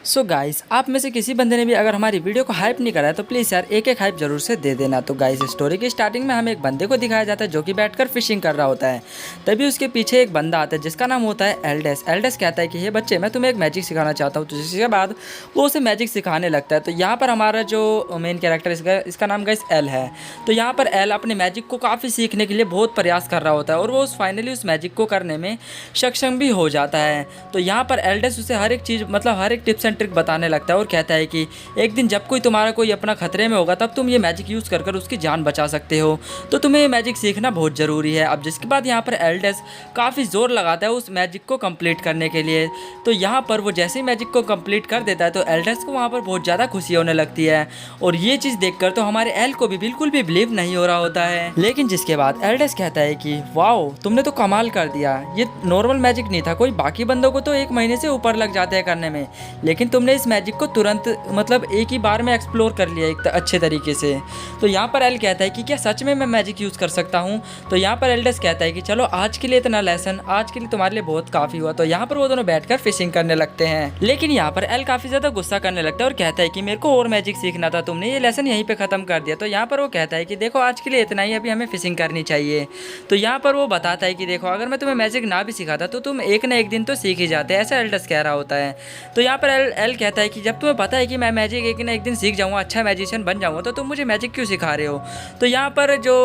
So guys, आप में से किसी बंदे ने भी अगर हमारी वीडियो को हाइप नहीं करा है तो प्लीज़ यार एक एक हाइप जरूर से दे देना। तो गाइस, स्टोरी की स्टार्टिंग में हमें एक बंदे को दिखाया जाता है जो कि बैठकर फिशिंग कर रहा होता है। तभी उसके पीछे एक बंदा आता है जिसका नाम होता है एल्डेस। एल्डेस कहता है कि हे बच्चे, मैं तुम्हें एक मैजिक सिखाना चाहता हूँ। तो जिसके बाद वो उसे मैजिक सिखाने लगता है। तो यहाँ पर हमारा जो मेन कैरेक्टर इसका नाम गाइस एल है। तो यहाँ पर एल अपने मैजिक को काफ़ी सीखने के लिए बहुत प्रयास कर रहा होता है और वो फाइनली उस मैजिक को करने में सक्षम भी हो जाता है। तो यहाँ पर एल्डेस उसे हर एक चीज़ हर एक टिप्स एंड ट्रिक बताने लगता है और कहता है कि एक दिन जब कोई अपना खतरे में होगा तब तुम ये मैजिक यूज़ कर उसकी जान बचा सकते हो। तो तुम्हें ये मैजिक सीखना बहुत ज़रूरी है। अब जिसके बाद यहाँ पर एल्डेस काफ़ी ज़ोर लगाता है उस मैजिक को कंप्लीट करने के लिए। तो यहाँ पर वो जैसे ही मैजिक को कंप्लीट कर देता है तो एल्डेस को वहाँ पर बहुत ज़्यादा खुशी होने लगती है। और ये चीज़ देखकर तो हमारे एल को भी बिल्कुल भी बिलीव नहीं हो रहा होता है। लेकिन जिसके बाद एल्डेस कहता है कि वाओ, तुमने तो कमाल कर दिया। ये नॉर्मल मैजिक नहीं था, कोई बाकी बंदों को तो 1 महीने से ऊपर लग जाते हैं करने में, लेकिन तुमने इस मैजिक को तुरंत एक ही बार में एक्सप्लोर कर लिया एक अच्छे तरीके से। तो यहाँ पर एल कहता है कि क्या सच में मैं मैजिक यूज़ कर सकता हूँ। तो यहाँ पर एल्डेस कहता है कि चलो आज के लिए इतना लेसन, आज के लिए तुम्हारे लिए बहुत काफ़ी हुआ। तो यहाँ पर वो दोनों बैठकर फिशिंग करने लगते हैं। लेकिन यहाँ पर एल काफ़ी ज़्यादा गुस्सा करने लगता है और कहता है कि मेरे को और मैजिक सीखना था, तुमने ये लेसन यहीं पर ख़त्म कर दिया। तो यहाँ पर वो कहता है कि देखो आज के लिए इतना ही, अभी हमें फिशिंग करनी चाहिए। तो यहाँ पर वो बताता है कि देखो अगर मैं तुम्हें मैजिक ना भी सिखाता तो तुम एक ना एक दिन तो सीख ही जाते, ऐसा एल्डेस कह रहा होता है। तो यहाँ पर एल कहता है कि जब तुम्हें पता है कि मैं मैजिक एक ना एक दिन सीख जाऊँगा, अच्छा मैजिशियन बन जाऊँगा, तो तुम मुझे मैजिक क्यों सिखा रहे हो। तो यहाँ पर जो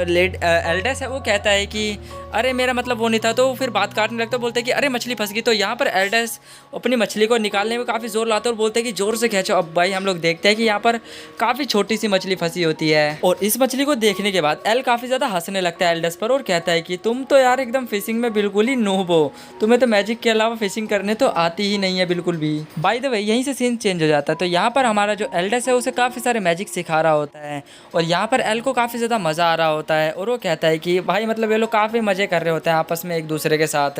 एल्डेस है वो कहता है कि अरे मेरा मतलब वो नहीं था। तो फिर बात काटने लगता है, बोलते हैं कि अरे मछली फंस गई। तो यहाँ पर एल्डेस अपनी मछली को निकालने में काफ़ी जोर लाता है और बोलते हैं कि जोर से खींचो। अब भाई हम लोग देखते हैं कि यहाँ पर काफ़ी छोटी सी मछली फंसी होती है और इस मछली को देखने के बाद एल काफ़ी ज़्यादा हंसने लगता है एल्डेस पर और कहता है कि तुम तो यार एकदम फिशिंग में बिल्कुल ही नूब हो, तुम्हें तो मैजिक के अलावा फिशिंग करने तो आती ही नहीं है बिल्कुल भी। बाय द वे यहीं से सीन चेंज हो जाता है। तो यहाँ पर हमारा जो एल्डेस है उसे काफ़ी सारे मैजिक सिखा रहा होता है और यहाँ पर एल को काफ़ी ज़्यादा मज़ा आ रहा होता है और वो कहता है कि भाई ये लोग काफ़ी मज़े कर रहे होते हैं आपस में एक दूसरे के साथ।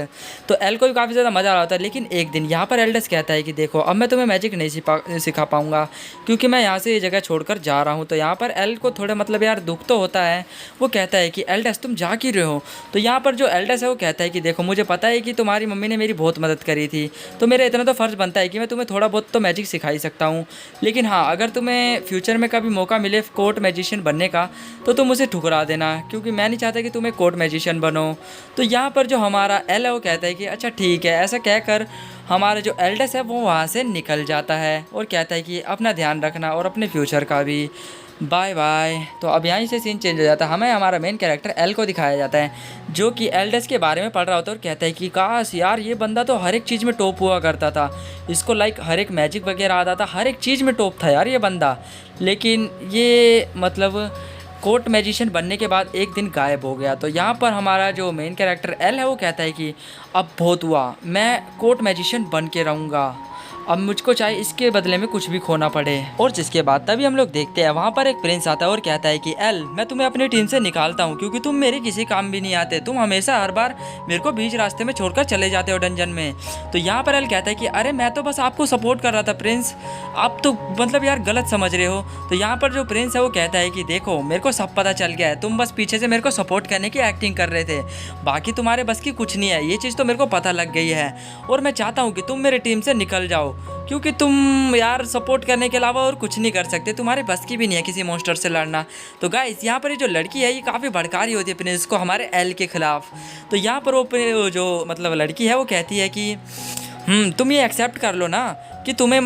तो एल को भी काफ़ी ज़्यादा मज़ा आ रहा होता है। लेकिन एक दिन यहाँ पर एल्डेस कहता है कि देखो अब मैं तुम्हें मैजिक नहीं सिखा पाऊँगा क्योंकि मैं यहाँ से ये जगह छोड़कर जा रहा हूँ। तो यहाँ पर एल को थोड़ा यार दुख तो होता है। वो कहता है कि एल्डेस तुम जा क्यों रहे हो। तो यहाँ पर जो एल्डेस है वो कहता है कि देखो मुझे पता है कि तुम्हारी मम्मी ने मेरी बहुत मदद करी थी, तो मेरा इतना तो फ़र्ज़ बनता है कि मैं तुम्हें थोड़ा बहुत तो मैजिक सिखा ही सकता हूँ। लेकिन हाँ, अगर तुम्हें फ्यूचर में कभी मौका मिले कोर्ट मैजिशियन बनने का तो तुम उसे ठुकरा देना, क्योंकि मैं नहीं चाहता कि तुम एक कोर्ट मैजिशियन बनो। तो यहाँ पर जो हमारा एल है वो कहता है कि अच्छा ठीक है। ऐसा कहकर हमारा जो एल्डेस है वो वहाँ से निकल जाता है और कहता है कि अपना ध्यान रखना और अपने फ्यूचर का भी, बाय बाय। तो अब यहीं से सीन चेंज हो जाता है। हमें हमारा मेन कैरेक्टर एल को दिखाया जाता है जो कि एल्डेस के बारे में पढ़ रहा होता है और कहता है कि काश यार ये बंदा तो हर एक चीज़ में टॉप हुआ करता था, इसको हर एक मैजिक वगैरह आता था, हर एक चीज़ में टॉप था यार ये बंदा। लेकिन ये कोर्ट मैजिशियन बनने के बाद एक दिन गायब हो गया। तो यहाँ पर हमारा जो मेन कैरेक्टर एल है वो कहता है कि अब बहुत हुआ, मैं कोर्ट मैजिशियन बन के रहूँगा, अब मुझको चाहे इसके बदले में कुछ भी खोना पड़े। और जिसके बाद तभी हम लोग देखते हैं वहाँ पर एक प्रिंस आता है और कहता है कि एल, मैं तुम्हें अपनी टीम से निकालता हूँ क्योंकि तुम मेरे किसी काम भी नहीं आते, तुम हमेशा हर बार मेरे को बीच रास्ते में छोड़कर चले जाते हो डंजन में। तो यहाँ पर एल कहता है कि अरे मैं तो बस आपको सपोर्ट कर रहा था प्रिंस, आप तो यार गलत समझ रहे हो। तो यहाँ पर जो प्रिंस है वो कहता है कि देखो मेरे को सब पता चल गया है, तुम बस पीछे से मेरे को सपोर्ट करने की एक्टिंग कर रहे थे, बाकी तुम्हारे बस की कुछ नहीं है, ये चीज़ तो मेरे को पता लग गई है। और मैं चाहता हूँ कि तुम मेरी टीम से निकल जाओ क्योंकि तुम यार सपोर्ट करने के अलावा और कुछ नहीं कर सकते, तुम्हारे बस की भी नहीं है किसी मॉन्स्टर से लड़ना। तो गाइस यहाँ पर ये जो लड़की है ये काफ़ी भड़का रही होती है प्रिंस को हमारे एल के खिलाफ। तो यहाँ पर वो जो लड़की है वो कहती है कि तुम ये एक्सेप्ट कर लो ना कि तुम्हें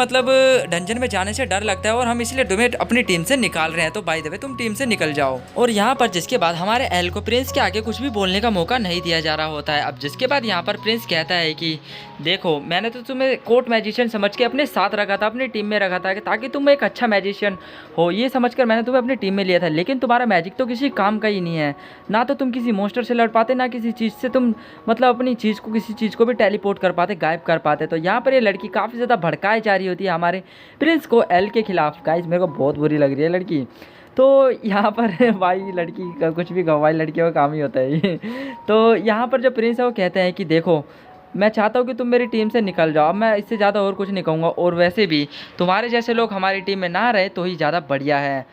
डंजन में जाने से डर लगता है और हम इसलिए तुम्हें अपनी टीम से निकाल रहे हैं, तो बाय द वे तुम टीम से निकल जाओ। और यहाँ पर जिसके बाद हमारे एल को प्रिंस के आगे कुछ भी बोलने का मौका नहीं दिया जा रहा होता है। अब जिसके बाद यहाँ पर प्रिंस कहता है कि देखो मैंने तो तुम्हें कोर्ट मैजिशियन समझ के अपने साथ रखा था, अपनी टीम में रखा था ताकि तुम एक अच्छा मैजिशियन हो, ये समझकर मैंने तुम्हें अपनी टीम में लिया था। लेकिन तुम्हारा मैजिक तो किसी काम का ही नहीं है, ना तो तुम किसी मॉन्स्टर से लड़ पाते, ना किसी चीज़ से तुम अपनी चीज़ को किसी चीज़ को भी टेलीपोर्ट कर पाते, गायब कर पाते। तो यहाँ पर ये लड़की काफ़ी ज़्यादा भड़काई जा रही होती है हमारे प्रिंस को एल के खिलाफ। गाइस मेरे को बहुत बुरी लग रही है लड़की। तो यहाँ पर भाई लड़की का कुछ भी गवाई लड़कियों का काम ही होता है ये। तो यहाँ पर जो प्रिंस है वो कहते हैं कि देखो मैं चाहता हूँ कि तुम मेरी टीम से निकल जाओ, अब मैं इससे ज़्यादा और कुछ नहीं कहूँगा, और वैसे भी तुम्हारे जैसे लोग हमारी टीम में ना रहे तो ही ज़्यादा बढ़िया है।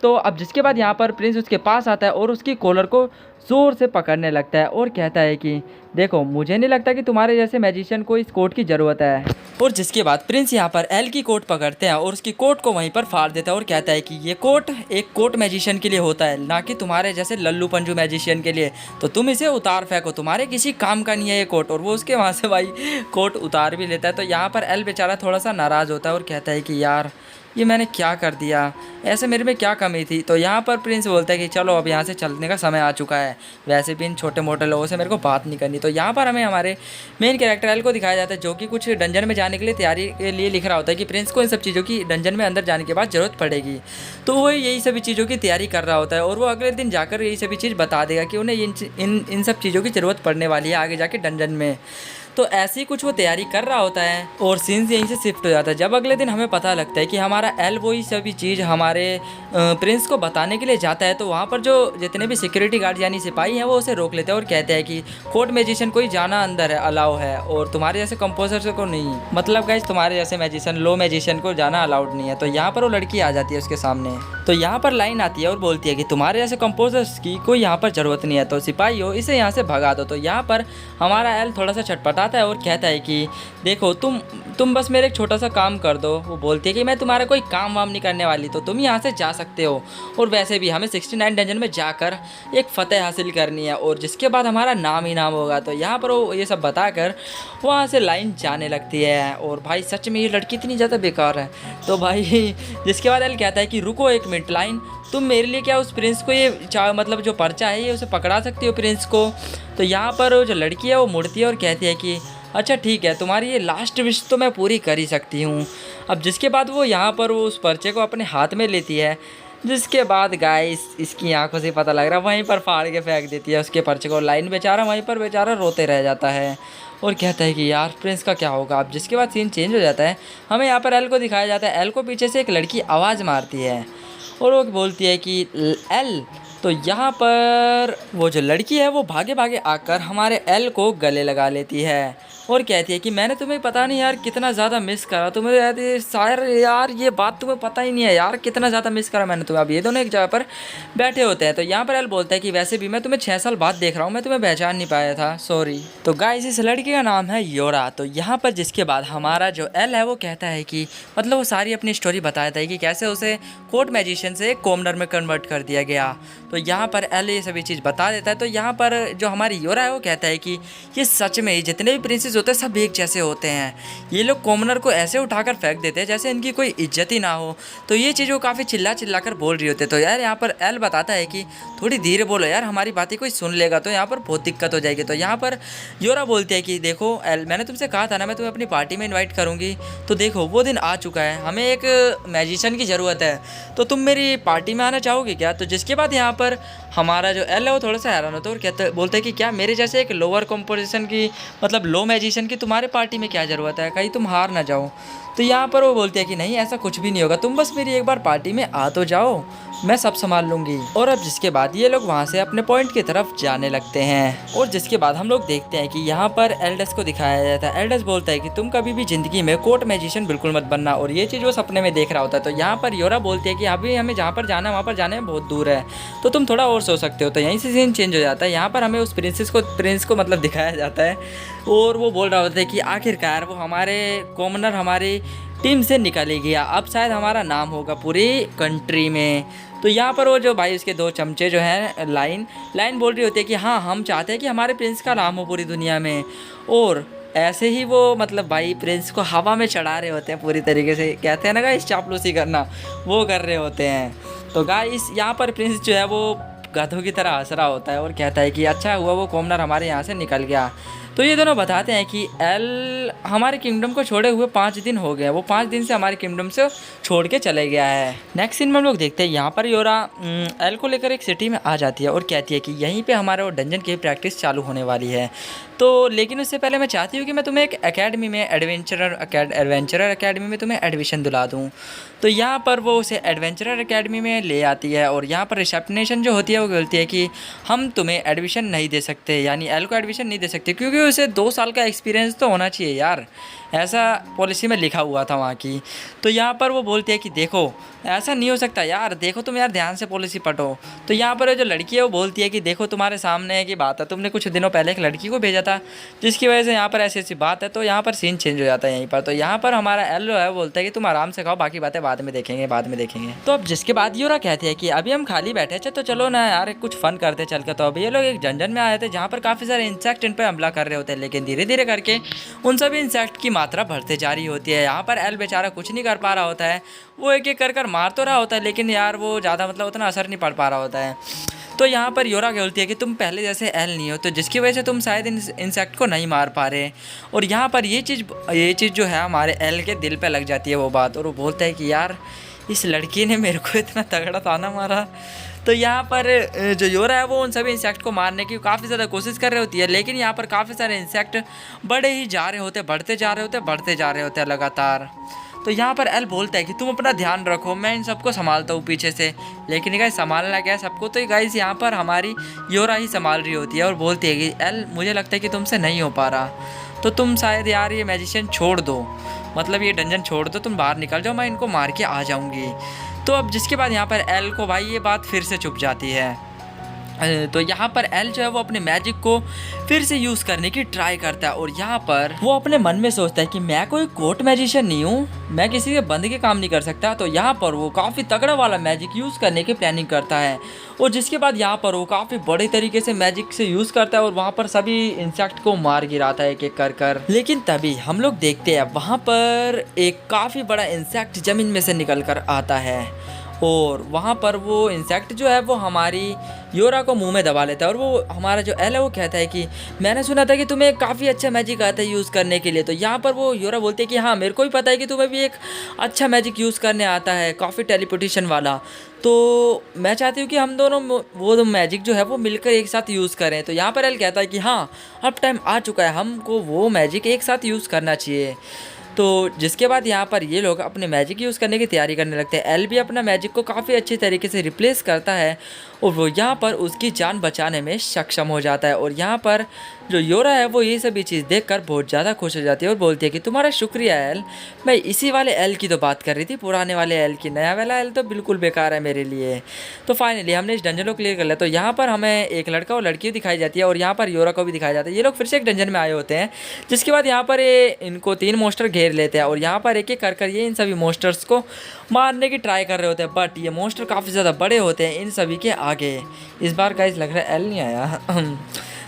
तो अब जिसके बाद यहाँ पर प्रिंस उसके पास आता है और उसकी कॉलर को ज़ोर से पकड़ने लगता है और कहता है कि देखो, मुझे नहीं लगता कि तुम्हारे जैसे मैजिशियन को इस कोट की ज़रूरत है। और जिसके बाद प्रिंस यहाँ पर एल की कोट पकड़ते हैं और उसकी कोट को वहीं पर फाड़ देता है और कहता है कि ये कोट एक कोट मैजिशियन के लिए होता है, ना कि तुम्हारे जैसे लल्लू पंजू मैजिशियन के लिए। तो तुम इसे उतार फेंको, तुम्हारे किसी काम का नहीं है ये कोट। और वो उसके वहाँ से भाई कोट उतार भी लेता है। तो यहाँ पर एल बेचारा थोड़ा सा नाराज़ होता है और कहता है कि यार, ये मैंने क्या कर दिया, ऐसे मेरे में क्या कमी थी। तो यहाँ पर प्रिंस बोलता है कि चलो अब यहाँ से चलने का समय आ चुका है, वैसे भी इन छोटे मोटे लोगों से मेरे को बात नहीं करनी। तो यहाँ पर हमें हमारे मेन कैरेक्टर एल को दिखाया जाता है, जो कि कुछ डंजन में जाने के लिए तैयारी के लिए लिख रहा होता है कि प्रिंस को इन सब चीज़ों की डंजन में अंदर जाने के बाद ज़रूरत पड़ेगी। तो वो यही सभी चीज़ों की तैयारी कर रहा होता है और वो अगले दिन जाकर यही सभी चीज़ बता देगा कि उन्हें इन सब चीज़ों की ज़रूरत पड़ने वाली है आगे जाके डंजन में। तो ऐसी कुछ वो तैयारी कर रहा होता है और सीन्स यहीं से शिफ्ट हो जाता है। जब अगले दिन हमें पता लगता है कि हमारा एल वही सभी चीज़ हमारे प्रिंस को बताने के लिए जाता है, तो वहाँ पर जो जितने भी सिक्योरिटी गार्ड यानी सिपाही हैं वो उसे रोक लेते हैं और कहते हैं कि कोर्ट मैजिशियन को ही जाना अंदर है अलाउ है, और तुम्हारे जैसे कंपोजर को नहीं। मतलब गाइस, तुम्हारे जैसे मैजिशियन लो मैजिशियन को जाना अलाउड नहीं है। तो यहाँ पर वो लड़की आ जाती है उसके सामने। तो यहाँ पर लाइन आती है और बोलती है कि तुम्हारे जैसे कंपोजर्स की कोई यहाँ पर ज़रूरत नहीं है, तो सिपाही हो इसे यहाँ से भगा दो। तो यहाँ पर हमारा एल थोड़ा सा छटपटाता है और कहता है कि देखो, तुम बस मेरे एक छोटा सा काम कर दो। वो बोलती है कि मैं तुम्हारा कोई काम वाम नहीं करने वाली, तो तुम यहाँ से जा सकते हो। और वैसे भी हमें 69 डंजन में जाकर एक फ़तेह हासिल करनी है और जिसके बाद हमारा नाम ही नाम होगा। तो यहाँ पर वो ये सब बताकर वहाँ से लाइन जाने लगती है। और भाई सच में ये लड़की इतनी ज़्यादा बेकार है। तो भाई जिसके बाद एल कहता है कि रुको एक मिनट, लाइन तुम मेरे लिए क्या उस प्रिंस को ये मतलब जो पर्चा है ये उसे पकड़ा सकती हो प्रिंस को। तो यहाँ पर जो लड़की है वो मुड़ती है और कहती है कि अच्छा ठीक है, तुम्हारी ये लास्ट विश तो मैं पूरी कर ही सकती हूँ। अब जिसके बाद वो यहाँ पर वो उस पर्चे को अपने हाथ में लेती है, जिसके बाद गाइस इसकी आंखों से पता लग रहा है वहीं पर फाड़ के फेंक देती है उसके पर्चे को। लाइन बेचारा वहीं पर बेचारा रोते रह जाता है और कहता है कि यार प्रिंस का क्या होगा। अब जिसके बाद सीन चेंज हो जाता है, हमें यहाँ पर एल को दिखाया जाता है। एल को पीछे से एक लड़की आवाज़ मारती है और वो बोलती है कि एल। तो यहाँ पर वो जो लड़की है वो भागे भागे आकर हमारे एल को गले लगा लेती है और कहती है कि मैंने तुम्हें पता नहीं यार कितना ज़्यादा मिस करा तुम्हें शायर, यार ये बात तुम्हें पता ही नहीं है यार, कितना ज़्यादा मिस करा मैंने तुम्हें। अब ये दोनों एक जगह पर बैठे होते हैं। तो यहाँ पर एल बोलता है कि वैसे भी मैं तुम्हें 6 साल बाद देख रहा हूँ, मैं तुम्हें पहचान नहीं पाया था, सॉरी। तो गाइस इस लड़की का नाम है योरा। तो यहाँ पर जिसके बाद हमारा जो एल है वो कहता है कि मतलब वो सारी अपनी स्टोरी बताता है कि कैसे उसे कोर्ट मैजिशियन से कॉमनर में कन्वर्ट कर दिया गया। तो यहाँ पर एल ये सभी चीज़ बता देता है। तो यहाँ पर जो हमारी योरा है वो कहता है कि ये सच में ही जितने भी प्रिंसेस होते हैं सब एक जैसे होते हैं, ये लोग कॉमनर को ऐसे उठाकर फेंक देते हैं जैसे इनकी कोई इज्जत ही ना हो। तो ये चीज़ वो काफ़ी चिल्ला चिल्ला कर बोल रही होती है। तो यार यहाँ पर एल बताता है कि थोड़ी धीरे बोलो यार, हमारी बातें कोई सुन लेगा तो यहाँ पर बहुत दिक्कत हो जाएगी। तो यहाँ पर योरा बोलती है कि देखो एल, मैंने तुमसे कहा था ना मैं तुम्हें अपनी पार्टी में इन्वाइट करूँगी, तो देखो वो दिन आ चुका है, हमें एक मैजिशियन की ज़रूरत है, तो तुम मेरी पार्टी में आना चाहोगे क्या। तो जिसके बाद यहाँ पर हमारा जो एल है वो थोड़ा सा हैरान होता है और कहते बोलते हैं कि क्या मेरे जैसे एक लोअर कंपोजिशन की मतलब लो मैजिशियन की तुम्हारे पार्टी में क्या ज़रूरत है, कहीं तुम हार ना जाओ। तो यहाँ पर वो बोलते हैं कि नहीं ऐसा कुछ भी नहीं होगा, तुम बस मेरी एक बार पार्टी में आ तो जाओ, मैं सब संभाल लूँगी। और अब जिसके बाद ये लोग वहाँ से अपने पॉइंट की तरफ जाने लगते हैं और जिसके बाद हम लोग देखते हैं कि यहाँ पर एल्डस को दिखाया जाता है। एल्डस बोलता है कि तुम कभी भी ज़िंदगी में कोर्ट मैजिशियन बिल्कुल मत बनना, और ये चीज़ वो सपने में देख रहा होता है। तो यहाँ पर योरा बोलती है कि अभी हमें जहाँ पर जाना है वहाँ पर जाने में बहुत दूर है, तो तुम थोड़ा और सो सकते हो। तो यहीं से सीन चेंज हो जाता है। यहाँ पर हमें उस प्रिंस को मतलब दिखाया जाता है और वो बोल रहा होता है कि आखिरकार वो हमारे कॉमनर हमारी टीम से निकल ही गया, अब शायद हमारा नाम होगा पूरी कंट्री में। तो यहाँ पर वो जो भाई उसके 2 चमचे जो हैं लाइन बोल रही होती है कि हाँ हम चाहते हैं कि हमारे प्रिंस का नाम हो पूरी दुनिया में। और ऐसे ही वो मतलब भाई प्रिंस को हवा में चढ़ा रहे होते हैं पूरी तरीके से, कहते हैं ना गाइस चापलूसी करना, वो कर रहे होते हैं। तो गाइस यहाँ पर प्रिंस जो है वो गधों की तरह हंस रहा होता है और कहता है कि अच्छा हुआ वो कॉमनर हमारे यहाँ से निकल गया। तो ये दोनों बताते हैं कि एल हमारे किंगडम को छोड़े हुए 5 दिन हो गए, वो 5 दिन से हमारे किंगडम से छोड़ के चले गया है। नेक्स्ट सीन में हम लोग देखते हैं यहाँ पर योरा एल को लेकर एक सिटी में आ जाती है और कहती है कि यहीं पे हमारा वो डंजन की प्रैक्टिस चालू होने वाली है। तो लेकिन उससे पहले मैं चाहती हूँ कि मैं तुम्हें एक एकेडमी में एडवेंचरर एकेडमी में तुम्हें एडमिशन दिला दूँ। तो यहाँ पर वो उसे एडवेंचरर एकेडमी में ले आती है और यहाँ पर रिसेप्शनिस्ट जो होती है वो बोलती है कि हम तुम्हें एडमिशन नहीं दे सकते, यानी एल को एडमिशन नहीं दे सकते क्योंकि उसे 2 साल का एक्सपीरियंस तो होना चाहिए यार, ऐसा पॉलिसी में लिखा हुआ था वहाँ की। तो यहाँ पर वो बोलती है कि देखो ऐसा नहीं हो सकता यार, देखो तुम यार ध्यान से पॉलिसी पढ़ो। तो यहाँ पर जो लड़की है वो बोलती है कि देखो तुम्हारे सामने की बात है, तुमने कुछ दिनों पहले एक लड़की को भेजा था जिसकी वजह से यहाँ पर ऐसी ऐसी बात है। तो यहाँ पर सीन चेंज हो जाता है यहीं पर। तो यहाँ पर हमारा एल जो है वो बोलता है कि तुम आराम से खाओ, बाकी बातें बाद में देखेंगे, बाद में देखेंगे। तो अब जिसके बाद यूरा कहती है कि अभी हम खाली बैठे थे तो चलो ना यार कुछ फन करते चल के। तो अभी ये लोग एक जंगल में आए थे जहाँ पर काफ़ी सारे इंसेक्ट इन पर हमला कर रहे होते हैं, लेकिन धीरे धीरे करके उन सभी इंसेक्ट की मात्रा बढ़ते जा रही होती है। यहाँ पर एल बेचारा कुछ नहीं कर पा रहा होता है, वो एक एक कर मार तो रहा होता है लेकिन यार वो ज़्यादा मतलब उतना असर नहीं पड़ पा रहा होता है। तो यहाँ पर योरा बोलती है कि तुम पहले जैसे एल नहीं हो, तो जिसकी वजह से तुम शायद इंसेक्ट को नहीं मार पा रहे। और यहाँ पर ये चीज़ जो है हमारे एल के दिल पे लग जाती है वो बात, और वो बोलता है कि यार इस लड़की ने मेरे को इतना तगड़ा ताना मारा। तो यहाँ पर जो योरा है वो उन सभी इंसेक्ट को मारने की काफ़ी ज़्यादा कोशिश कर रही होती है, लेकिन यहाँ पर काफ़ी सारे इंसेक्ट बड़े ही जा रहे होते, बढ़ते जा रहे होते लगातार। तो यहाँ पर एल बोलता है कि तुम अपना ध्यान रखो, मैं इन सबको संभालता हूँ पीछे से। लेकिन गाइस संभालना क्या है सबको, तो गाइस यहाँ पर हमारी योरा ही संभाल रही होती है और बोलती है कि एल मुझे लगता है कि तुमसे नहीं हो पा रहा, तो तुम शायद यार ये मैजिशियन छोड़ दो, मतलब ये डंजन छोड़ दो, तुम बाहर निकल जाओ, मैं इनको मार के आ जाऊँगी। तो अब जिसके बाद यहाँ पर एल को भाई ये बात फिर से चुप जाती है। तो यहाँ पर एल जो है वो अपने मैजिक को फिर से यूज़ करने की ट्राई करता है, और यहाँ पर वो अपने मन में सोचता है कि मैं कोई कोर्ट मैजिशियन नहीं हूँ, मैं किसी के बंद के काम नहीं कर सकता। तो यहाँ पर वो काफ़ी तगड़ा वाला मैजिक यूज़ करने की प्लानिंग करता है, और जिसके बाद यहाँ पर वो काफ़ी बड़े तरीके से मैजिक से यूज़ करता है और वहाँ पर सभी इंसेक्ट को मार गिराता है एक एक कर। लेकिन तभी हम लोग देखते हैं वहाँ पर एक काफ़ी बड़ा इंसेक्ट ज़मीन में से निकल कर आता है, और वहाँ पर वो इंसेक्ट जो है वो हमारी योरा को मुंह में दबा लेता है। और वो हमारा जो एल है वो कहता है कि मैंने सुना था कि तुम्हें काफ़ी अच्छा मैजिक आता है यूज़ करने के लिए। तो यहाँ पर वो योरा बोलती है कि हाँ मेरे को भी पता है कि तुम्हें भी एक अच्छा मैजिक यूज़ करने आता है, काफ़ी टेलीपोर्टेशन वाला, तो मैं चाहती हूँ कि हम दोनों वो मैजिक जो है वो मिलकर एक साथ यूज़ करें। तो यहाँ पर एल कहता है कि हाँ अब टाइम आ चुका है, हमको वो मैजिक एक साथ यूज़ करना चाहिए। तो जिसके बाद यहाँ पर ये लोग अपने मैजिक यूज़ करने की तैयारी करने लगते हैं। एल भी अपना मैजिक को काफ़ी अच्छे तरीके से रिप्लेस करता है, और वो यहाँ पर उसकी जान बचाने में सक्षम हो जाता है। और यहाँ पर जो योरा है वो ये सभी चीज़ देखकर बहुत ज़्यादा खुश हो जाती है और बोलती है कि तुम्हारा शुक्रिया एल, मैं इसी वाले एल की तो बात कर रही थी, पुराने वाले एल की, नया वाला एल तो बिल्कुल बेकार है मेरे लिए। तो फाइनली हमने इस डंजन को क्लियर कर लिया। तो यहाँ पर हमें एक लड़का और लड़की दिखाई जाती है, और यहाँ पर योरा को भी दिखाया जाता है। ये लोग फिर से एक डंजन में आए होते हैं, जिसके बाद यहाँ पर ये इनको 3 मोस्टर घेर लेते हैं, और यहाँ पर एक एक कर ये इन सभी मोस्टर्स को मारने की ट्राई कर रहे होते हैं। बट ये मोस्टर काफ़ी ज़्यादा बड़े होते हैं इन सभी के आगे। इस बार गाइस लग रहा है एल नहीं आया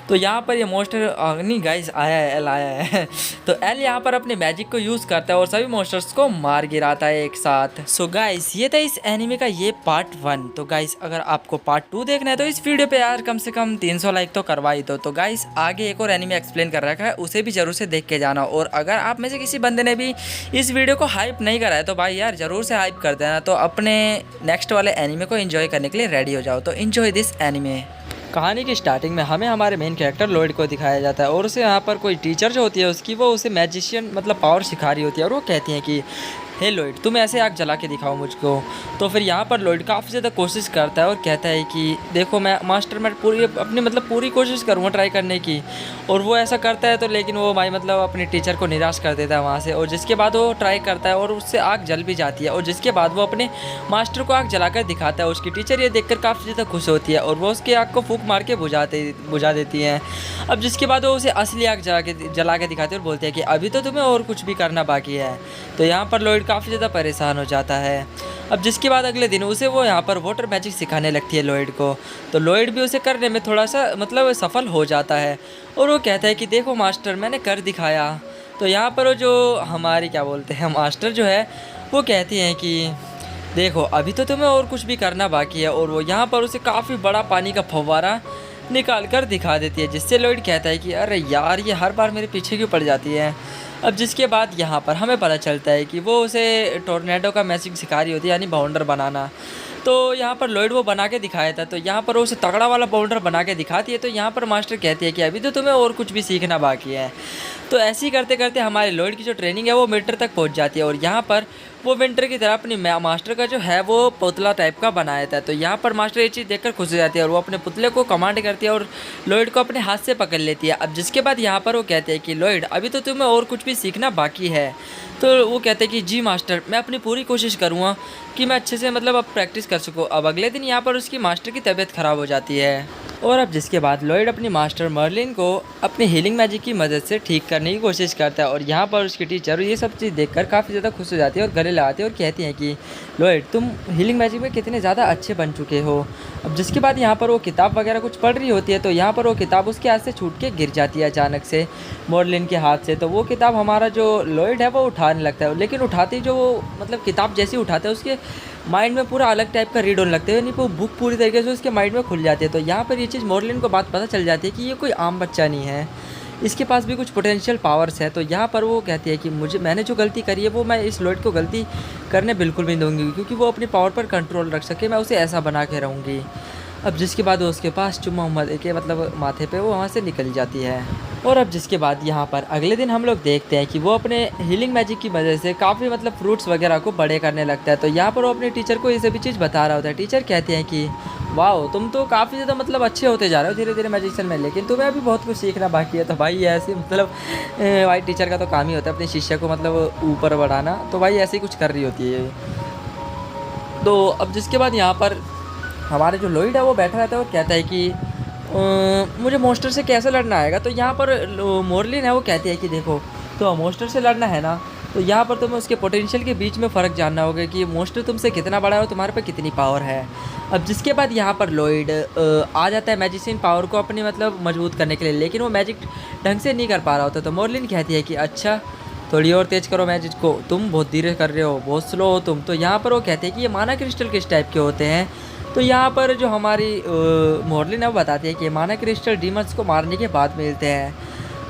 तो यहाँ पर ये मोस्टर नहीं गाइस आया है, एल आया है तो एल यहाँ पर अपने मैजिक को यूज़ करता है और सभी मोस्टर्स को मार गिराता है एक साथ। सो गाइस ये था इस एनिमे का ये पार्ट 1। तो गाइस अगर आपको पार्ट 2 देखना है तो इस वीडियो पे यार कम से कम 300 लाइक तो करवा ही दो। तो गाइस आगे एक और एनिमे एक्सप्लेन कर रखा है, उसे भी जरूर से देख के जाना। और अगर आप में से किसी बंदे ने भी इस वीडियो को हाइप नहीं करा है तो भाई यार ज़रूर से हाइप कर देना, तो अपने नेक्स्ट वाले एनिमे को एंजॉय करने के लिए रेडी हो जाओ। तो एंजॉय दिस एनिमे। कहानी की स्टार्टिंग में हमें हमारे मेन कैरेक्टर लॉयड को दिखाया जाता है, और उसे यहाँ पर कोई टीचर जो होती है उसकी वो उसे मैजिशियन मतलब पावर सिखा रही होती है, और वो कहती है कि हे लॉयड तुम ऐसे आग जला के दिखाओ मुझको। तो फिर यहाँ पर लॉयड काफ़ी ज़्यादा कोशिश करता है और कहता है कि देखो मैं मास्टर मैं पूरी कोशिश करूँगा ट्राई करने की। और वो ऐसा करता है तो लेकिन वो भाई मतलब अपनी टीचर को निराश कर देता है वहाँ से। और जिसके बाद वो ट्राई करता है और उससे आग जल भी जाती है, और जिसके बाद वो अपने मास्टर को आग जला कर दिखाता है। उसकी टीचर ये देखकर काफ़ी ज़्यादा खुश होती है और वो उसकी आग को फूंक मार के बुझा देती है। अब जिसके बाद वो उसे असली आग जला के दिखाते हैं और बोलते हैं कि अभी तो तुम्हें और कुछ भी करना बाकी है। तो यहाँ पर लॉयड काफ़ी ज़्यादा परेशान हो जाता है। अब जिसके बाद अगले दिन उसे वो यहाँ पर वाटर मैजिक सिखाने लगती है लॉयड को। तो लॉयड भी उसे करने में थोड़ा सा मतलब सफल हो जाता है, और वो कहता है कि देखो मास्टर मैंने कर दिखाया। तो यहाँ पर वो जो हमारी क्या बोलते हैं मास्टर जो है वो कहती हैं कि देखो अभी तो तुम्हें और कुछ भी करना बाकी है। और वो यहाँ पर उसे काफ़ी बड़ा पानी का फव्वारा निकाल कर दिखा देती है, जिससे लॉयड कहता है कि अरे यार ये हर बार मेरे पीछे क्यों पड़ जाती है। अब जिसके बाद यहाँ पर हमें पता चलता है कि वो उसे टोर्नेडो का मैजिक सिखा रही होती है, यानी बाउंडर बनाना। तो यहाँ पर लॉयड वो बना के दिखाया था, तो यहाँ पर वो उसे तगड़ा वाला बाउंडर बना के दिखाती है। तो यहाँ पर मास्टर कहती है कि अभी तो तुम्हें और कुछ भी सीखना बाकी है। तो ऐसे ही करते करते हमारे लॉयड की जो ट्रेनिंग है वो विंटर तक पहुँच जाती है, और यहाँ पर वो विंटर की तरह अपनी मास्टर का जो है वो पुतला टाइप का बनाया था। तो यहाँ पर मास्टर ये चीज़ देखकर खुश हो जाती है और वो अपने पुतले को कमांड करती है और लॉयड को अपने हाथ से पकड़ लेती है। अब जिसके बाद यहाँ पर वो कहते हैं कि लॉयड अभी तो तुम्हें और कुछ भी सीखना बाकी है। तो वो कहते हैं कि जी मास्टर, मैं अपनी पूरी कोशिश करूँगा कि मैं अच्छे से मतलब अब प्रैक्टिस कर सकूँ। अब अगले दिन यहाँ पर उसकी मास्टर की तबीयत ख़राब हो जाती है, और अब जिसके बाद लॉयड अपनी मास्टर मर्लिन को अपनी हीलिंग मैजिक की मदद से ठीक करने की कोशिश करता है। और यहाँ पर उसकी टीचर ये सब चीज़ देखकर काफ़ी ज़्यादा खुश हो जाती है और गले लगाती है और कहती हैं कि लॉयड तुम हीलिंग मैजिक में कितने ज़्यादा अच्छे बन चुके हो। अब जिसके बाद यहाँ पर वो किताब वगैरह कुछ पढ़ रही होती है, तो यहाँ पर वो किताब उसके हाथ से छूट के गिर जाती है अचानक से मर्लिन के हाथ से। तो वो किताब हमारा जो लॉयड है वो उठाने लगता है, लेकिन उठाते ही जो वो मतलब किताब जैसे उठाता है उसके माइंड में पूरा अलग टाइप का रीड होने लगता है, यानी वो बुक पूरी तरीके से उसके माइंड में खुल जाती है। तो यहाँ पर ये चीज़ मर्लिन को बात पता चल जाती है कि ये कोई आम बच्चा नहीं है, इसके पास भी कुछ पोटेंशियल पावर्स है। तो यहाँ पर वो कहती है कि मैंने जो गलती करी है वो मैं इस लॉयड को गलती करने बिल्कुल भी नहीं दूँगी, क्योंकि वो अपनी पावर पर कंट्रोल रख सके, मैं उसे ऐसा बना के रहूँगी। अब जिसके बाद वो उसके पास चुम्मा दे के मतलब माथे पे वो वहाँ से निकल जाती है। और अब जिसके बाद यहाँ पर अगले दिन हम लोग देखते हैं कि वो अपने हीलिंग मैजिक की वजह से काफ़ी मतलब फ्रूट्स वगैरह को बड़े करने लगता है। तो यहाँ पर वो अपने टीचर को ये सभी चीज़ बता रहा होता है। टीचर कहते हैं कि वाह तुम तो काफ़ी ज़्यादा मतलब अच्छे होते जा रहे हो धीरे धीरे मैजिशियन में, लेकिन तुम्हें अभी बहुत कुछ सीखना बाकी है। तो भाई ऐसे मतलब भाई टीचर का तो काम ही होता है अपने शिष्य को मतलब ऊपर बढ़ाना, तो भाई ऐसे ही कुछ कर रही होती है। तो अब जिसके बाद यहाँ पर हमारे जो लॉयड है वो बैठा रहता है और कहता है कि मुझे मॉन्स्टर से कैसे लड़ना आएगा। तो यहाँ पर मर्लिन है वो कहती है कि देखो तो मॉन्स्टर से लड़ना है ना, तो यहाँ पर तुम्हें उसके पोटेंशियल के बीच में फ़र्क जानना होगा कि मॉन्स्टर तुमसे कितना बड़ा है और तुम्हारे पे कितनी पावर है। अब जिसके बाद यहाँ पर लॉयड आ जाता है मैजिशियन पावर को अपनी मतलब मजबूत करने के लिए, लेकिन वो मैजिक ढंग से नहीं कर पा रहा होता। तो मर्लिन कहती है कि अच्छा थोड़ी और तेज़ करो मैजिक को, तुम बहुत धीरे कर रहे हो, बहुत स्लो हो तुम। तो यहाँ पर वो कहते हैं कि ये माना क्रिस्टल किस टाइप के होते हैं। तो यहाँ पर जो हमारी मर्लिन है वो बताती है कि माना क्रिस्टल डीमंस को मारने के बाद मिलते हैं,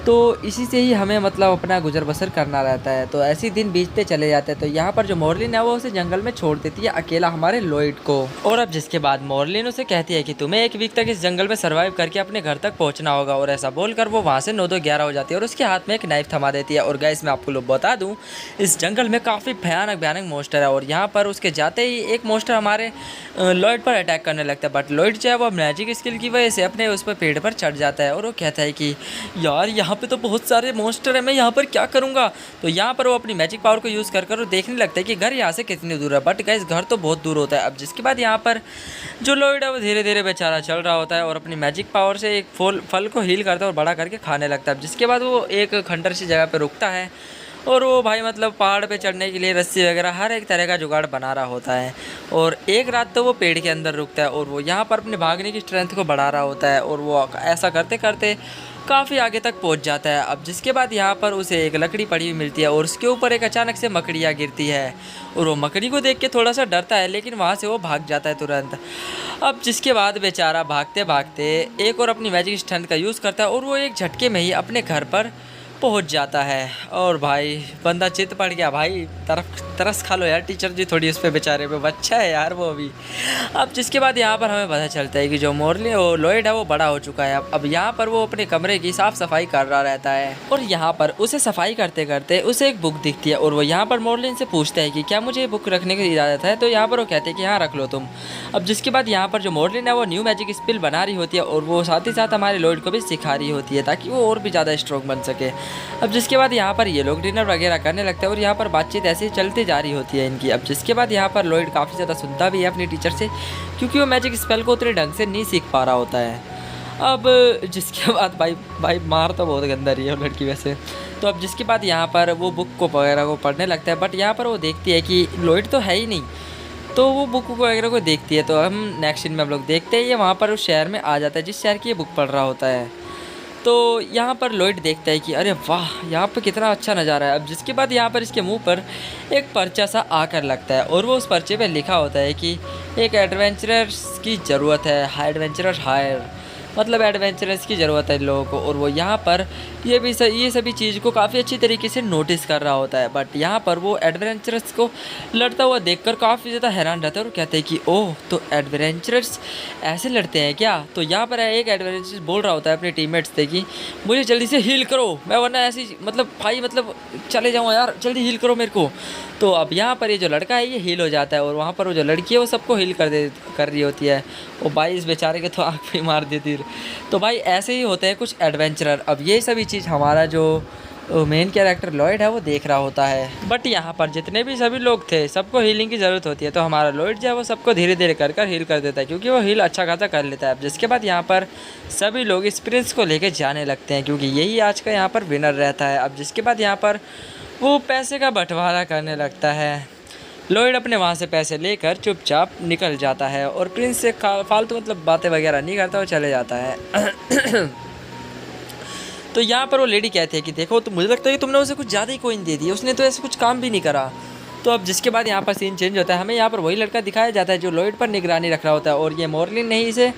तो इसी से ही हमें मतलब अपना गुजर बसर करना रहता है। तो ऐसे ही दिन बीतते चले जाते हैं। तो यहाँ पर जो मर्लिन है वो उसे जंगल में छोड़ देती है अकेला हमारे लॉयड को। और अब जिसके बाद मर्लिन उसे कहती है कि तुम्हें 1 वीक तक इस जंगल में सर्वाइव करके अपने घर तक पहुँचना होगा, और ऐसा बोलकर वो वहाँ से 9-11 हो जाती है और उसके हाथ में एक नाइफ थमा देती है। और गाइस मैं आपको लोग बता दूँ इस जंगल में काफ़ी भयानक मॉन्स्टर है, और यहाँ पर उसके जाते ही एक मॉन्स्टर हमारे लॉयड पर अटैक करने लगता है। बट लॉयड जो है वो मैजिक स्किल की वजह से अपने उस पर पेड़ पर चढ़ जाता है और वो कहता है कि यार यहाँ पे तो बहुत सारे मॉन्स्टर हैं, मैं यहाँ पर क्या करूँगा। तो यहाँ पर वो अपनी मैजिक पावर को यूज़ कर देखने लगता है कि घर यहाँ से कितनी दूर है। बट गाइस घर तो बहुत दूर होता है। अब जिसके बाद यहाँ पर जो लॉयड है वो धीरे धीरे बेचारा चल रहा होता है और अपनी मैजिक पावर से एक फल को हील करता है और बड़ा करके खाने लगता है। जिसके बाद वो एक खंडर सी जगह पर रुकता है और वो भाई मतलब पहाड़ पे चढ़ने के लिए रस्सी वगैरह हर एक तरह का जुगाड़ बना रहा होता है। और एक रात तो वो पेड़ के अंदर रुकता है और वो यहाँ पर अपने भागने की स्ट्रेंथ को बढ़ा रहा होता है, और वो ऐसा करते करते काफ़ी आगे तक पहुँच जाता है। अब जिसके बाद यहाँ पर उसे एक लकड़ी पड़ी हुई मिलती है और उसके ऊपर एक अचानक से मकड़ियाँ गिरती है, और वो मकड़ी को देख के थोड़ा सा डरता है, लेकिन वहाँ से वो भाग जाता है तुरंत। अब जिसके बाद बेचारा भागते भागते एक और अपनी मैजिक स्ट्रेंथ का यूज़ करता है और वो एक झटके में ही अपने घर पर पहुंच जाता है। और भाई बंदा चित पड़ गया, भाई तरस खा लो यार टीचर जी थोड़ी उस पर, बेचारे पे बच्चा है यार वो अभी। अब जिसके बाद यहाँ पर हमें पता चलता है कि जो लॉयड है वो बड़ा हो चुका है। अब यहाँ पर वो अपने कमरे की साफ़ सफाई कर रहा रहता है, और यहाँ पर उसे सफाई करते करते उसे एक बुक दिखती है और वो यहाँ पर मर्लिन से पूछता है कि क्या मुझे ये बुक रखने की इजाज़त है। तो यहाँ पर वो कहते हैं कि हाँ रख लो तुम। अब जिसके बाद यहाँ पर जो मर्लिन है वो न्यू मैजिक स्पिल बना रही होती है और वो साथ ही साथ हमारे लॉयड को भी सिखा रही होती है ताकि वो और भी ज़्यादा स्ट्रॉन्ग बन सके। अब जिसके बाद यहाँ पर ये लोग डिनर वगैरह करने लगते हैं और यहाँ पर बातचीत ऐसे ही चलती जा रही होती है इनकी। अब जिसके बाद यहाँ पर लॉयड काफ़ी ज़्यादा सुनता भी है अपनी टीचर से, क्योंकि वो मैजिक स्पेल को उतने ढंग से नहीं सीख पा रहा होता है। अब जिसके बाद भाई मार तो बहुत गंदा रही है वो लड़की वैसे। तो अब जिसके बाद यहाँ पर वो बुक को वगैरह को पढ़ने लगता है, बट यहाँ पर वो देखती है कि लॉयड तो है ही नहीं, तो वो बुक वगैरह को देखती है। तो हम नेक्स्ट सीन में हम लोग देखते हैं ये वहाँ पर उस शहर में आ जाता है जिस शहर की ये बुक पढ़ रहा होता है। तो यहाँ पर लॉयड देखता है कि अरे वाह यहाँ पर कितना अच्छा नज़ारा है। अब जिसके बाद यहाँ पर इसके मुंह पर एक पर्चा सा आकर लगता है और वो उस पर्चे पे लिखा होता है कि एक एडवेंचरर्स की ज़रूरत है, एडवेंचरर हायर, मतलब एडवेंचरर्स की ज़रूरत है लोगों को। और वो यहाँ पर ये सभी चीज़ को काफ़ी अच्छी तरीके से नोटिस कर रहा होता है। बट यहाँ पर वो एडवेंचरस को लड़ता हुआ देखकर काफ़ी ज़्यादा हैरान रहता है और कहते हैं कि ओह, तो एडवेंचरस ऐसे लड़ते हैं क्या। तो यहाँ पर एक एडवेंचरस बोल रहा होता है अपने टीममेट्स से कि मुझे जल्दी से हील करो, मैं वरना ऐसी मतलब भाई मतलब चले जाऊँ यार, जल्दी हील करो मेरे को। तो अब यहाँ पर ये जो लड़का है ये हील हो जाता है और वहाँ पर वो जो लड़की है वो सबको हील कर रही होती है। वो भाई इस बेचारे के तो आँख पे मार देती है। तो भाई ऐसे ही होते हैं कुछ एडवेंचरर। अब ये सभी चीज़ हमारा जो मेन कैरेक्टर लॉयड है वो देख रहा होता है। बट यहाँ पर जितने भी सभी लोग थे सबको हीलिंग की ज़रूरत होती है, तो हमारा लॉयड जो है वो सबको धीरे धीरे कर हील कर देता है, क्योंकि वो हील अच्छा खासा कर लेता है। अब जिसके बाद यहाँ पर सभी लोग इस प्रिंस को लेके जाने लगते हैं, क्योंकि यही आज का यहाँ पर विनर रहता है। अब जिसके बाद यहाँ पर वो पैसे का बंटवारा करने लगता है। लॉयड अपने वहाँ से पैसे लेकर चुपचाप निकल जाता है और प्रिंस से फालतू मतलब बातें वगैरह नहीं करता, वो चले जाता है। तो यहाँ पर वो लेडी कहती है कि देखो, तो मुझे लगता है कि तुमने उसे कुछ ज़्यादा ही कॉइन दे दी, उसने तो ऐसे कुछ काम भी नहीं करा। तो अब जिसके बाद यहाँ पर सीन चेंज होता है, हमें यहाँ पर वही लड़का दिखाया जाता है जो लॉयड पर निगरानी रख रहा होता है, और ये मॉर्लिन ने ही इसे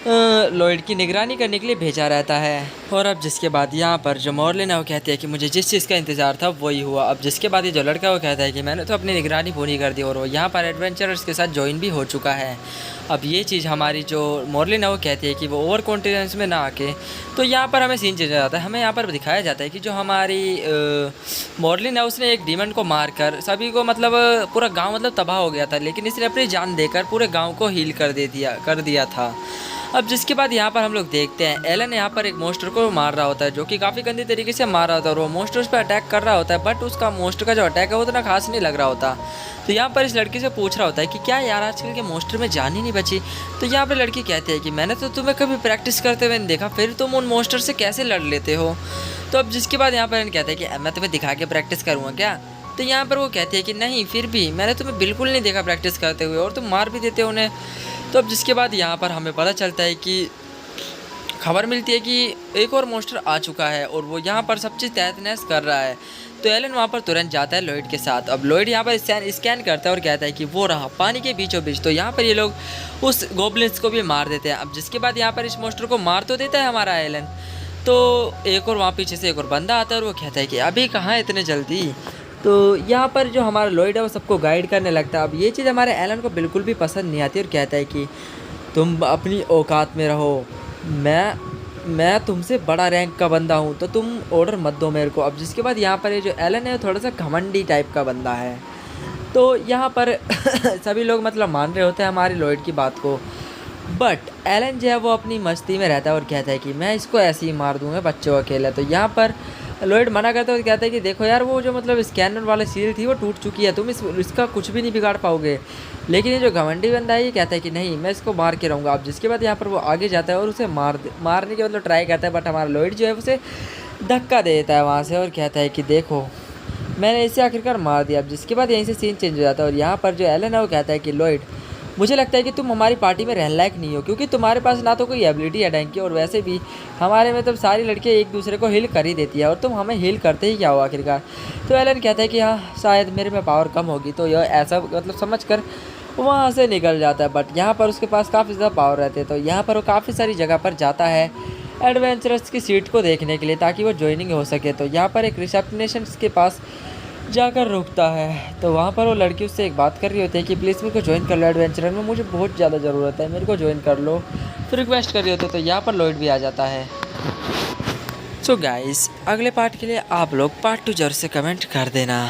लॉयड की निगरानी करने के लिए भेजा रहता है। और अब जिसके बाद यहाँ पर जो मॉर्लिन है वो कहती है कि मुझे जिस चीज़ का इंतज़ार था वही हुआ। अब जिसके बाद ये जो लड़का वो कहता है कि मैंने तो अपनी निगरानी पूरी कर दी और वो यहाँ पर एडवेंचरर्स के साथ ज्वाइन भी हो चुका है। अब ये चीज़ हमारी जो मॉर्लिन है वो कहती है कि वो ओवर कॉन्फिडेंस में ना आके, तो यहाँ पर हमें सीन चेंज हो जाता है। हमें यहाँ पर दिखाया जाता है कि जो हमारी मॉर्लिन है उसने एक डीमन को मारकर सभी को मतलब पूरा गांव मतलब तबाह हो गया था, लेकिन इसने अपनी जान देकर पूरे गांव को हील कर दिया था। अब जिसके बाद यहाँ पर हम लोग देखते हैं एलन यहाँ पर एक मोस्टर को मार रहा होता है, जो कि काफ़ी गंदी तरीके से मार रहा होता है, और वो मोस्टर उस पर अटैक कर रहा होता है। बट उसका मोस्टर का जो अटैक है वो इतना खास नहीं लग रहा होता। तो यहाँ पर इस लड़की से पूछ रहा होता है कि क्या यार आजकल के मोस्टर में जान ही नहीं बची। तो यहाँ पर लड़की कहती है कि मैंने तो तुम्हें कभी प्रैक्टिस करते हुए नहीं देखा, फिर तुम उन मोस्टर से कैसे लड़ लेते हो। तो अब जिसके बाद यहाँ पर एलन कहता है कि मैं तुम्हें दिखा के प्रैक्टिस करूँगा क्या। तो यहाँ पर वो कहती है कि नहीं, फिर भी मैंने तुम्हें बिल्कुल नहीं देखा प्रैक्टिस करते हुए, और तुम मार भी देते हो उन्हें। तो अब जिसके बाद यहाँ पर हमें पता चलता है कि खबर मिलती है कि एक और मोस्टर आ चुका है और वो यहाँ पर सब चीज़ तहस नहस कर रहा है। तो एलन वहाँ पर तुरंत जाता है लॉयड के साथ। अब लॉयड यहाँ पर स्कैन करता है और कहता है कि वो रहा पानी के बीचों बीच। तो यहाँ पर ये लोग उस गोब्लिन्स को भी मार देते हैं। अब जिसके बाद यहाँ पर इस मोस्टर को मार तो देता है हमारा एलन, तो एक और वहाँ पीछे से एक और बंदा आता है और वो कहता है कि अभी कहाँ इतने जल्दी। तो यहाँ पर जो हमारा लॉयड है वो सबको गाइड करने लगता है। अब ये चीज़ हमारे एलन को बिल्कुल भी पसंद नहीं आती और कहता है कि तुम अपनी औकात में रहो, मैं तुमसे बड़ा रैंक का बंदा हूँ, तो तुम ऑर्डर मत दो मेरे को। अब जिसके बाद यहाँ पर ये जो एलन है थोड़ा सा घमंडी टाइप का बंदा है। तो यहाँ पर सभी लोग मतलब मान रहे होते हैं हमारे लॉयड की बात को, बट एलन जो है वो अपनी मस्ती में रहता है और कहता है कि मैं इसको ऐसे ही मार दूँगा बच्चों अकेला। तो यहाँ पर लॉयड मना करता है और कहता है कि देखो यार, वो जो मतलब स्कैनर वाला सील थी वो टूट चुकी है, तुम इसका कुछ भी नहीं बिगाड़ पाओगे। लेकिन ये जो घमंडी बंदा है ये कहता है कि नहीं, मैं इसको मार के रहूँगा। अब जिसके बाद यहाँ पर वो आगे जाता है और उसे मारने के मतलब ट्राई करता है, बट हमारा लॉयड जो है उसे धक्का दे देता है वहाँ से और कहता है कि देखो मैंने इसे आखिरकार मार दिया। अब जिसके बाद यहीं से सीन चेंज हो जाता है और यहाँ पर जो एलन है वो कहता है कि लॉयड, मुझे लगता है कि तुम हमारी पार्टी में रहने लायक नहीं हो, क्योंकि तुम्हारे पास ना तो कोई एबिलिटी है डैंक की, और वैसे भी हमारे में मतलब सारी लड़कियाँ एक दूसरे को हील कर ही देती है, और तुम हमें हील करते ही क्या हो आखिरकार। तो एलन कहता है कि हाँ, शायद मेरे में पावर कम होगी। तो यह ऐसा मतलब समझ कर वहाँ से निकल जाता है। बट यहाँ पर उसके पास काफ़ी ज़्यादा पावर रहते हैं। तो यहाँ पर वो काफ़ी सारी जगह पर जाता है एडवेंचरस की सीट को देखने के लिए, ताकि वो ज्वाइनिंग हो सके। तो यहाँ पर एक रिसेप्शनिस्ट के पास जाकर रुकता है। तो वहाँ पर वो लड़की उससे एक बात कर रही होती है कि प्लीज़ मेरे को ज्वाइन कर लो एडवेंचर में, मुझे बहुत ज़्यादा ज़रूरत है, मेरे को ज्वाइन कर लो। तो रिक्वेस्ट कर रही होती है। तो यहाँ पर लॉयड भी आ जाता है। सो गाइस, अगले पार्ट के लिए आप लोग पार्ट 2 जरूर से कमेंट कर देना।